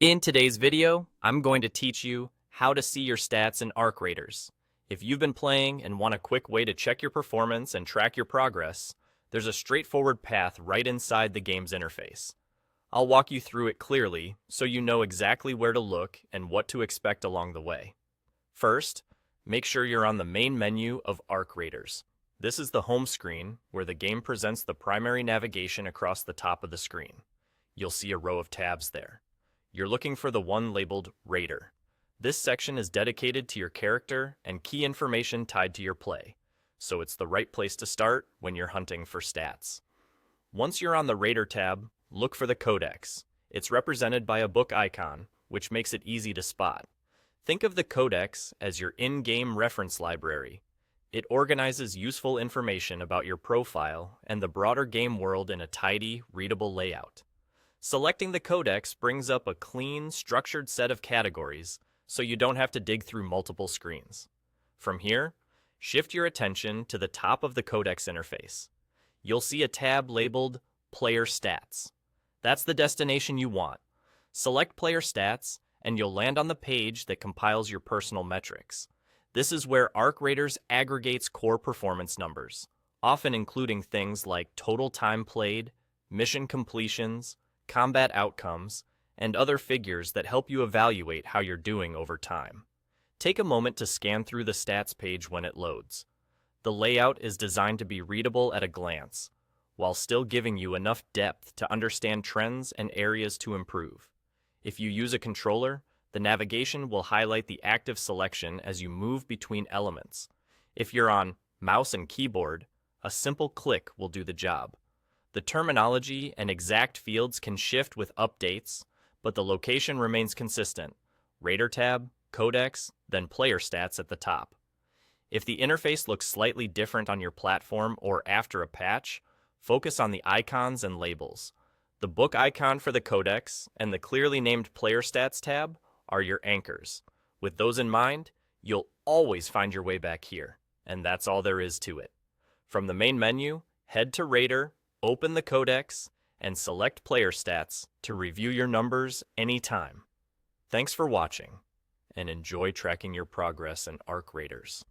In today's video, I'm going to teach you how to see your stats in Arc Raiders. If you've been playing and want a quick way to check your performance and track your progress, there's a straightforward path right inside the game's interface. I'll walk you through it clearly so you know exactly where to look and what to expect along the way. First, make sure you're on the main menu of Arc Raiders. This is the home screen where the game presents the primary navigation across the top of the screen. You'll see a row of tabs there. You're looking for the one labeled Raider. This section is dedicated to your character and key information tied to your play, so it's the right place to start when you're hunting for stats. Once you're on the Raider tab, look for the Codex. It's represented by a book icon, which makes it easy to spot. Think of the Codex as your in-game reference library. It organizes useful information about your profile and the broader game world in a tidy, readable layout. Selecting the Codex brings up a clean, structured set of categories, so you don't have to dig through multiple screens. From here, shift your attention to the top of the Codex interface. You'll see a tab labeled Player Stats. That's the destination you want. Select Player Stats, and you'll land on the page that compiles your personal metrics. This is where Arc Raiders aggregates core performance numbers, often including things like total time played, mission completions, combat outcomes, and other figures that help you evaluate how you're doing over time. Take a moment to scan through the stats page when it loads. The layout is designed to be readable at a glance, while still giving you enough depth to understand trends and areas to improve. If you use a controller, the navigation will highlight the active selection as you move between elements. If you're on mouse and keyboard, a simple click will do the job. The terminology and exact fields can shift with updates, but the location remains consistent. Raider tab, Codex, then Player Stats at the top. If the interface looks slightly different on your platform or after a patch, focus on the icons and labels. The book icon for the Codex and the clearly named Player Stats tab are your anchors. With those in mind, you'll always find your way back here, and that's all there is to it. From the main menu, head to Raider, open the Codex, and select Player Stats to review your numbers anytime. Thanks for watching, and enjoy tracking your progress in Arc Raiders.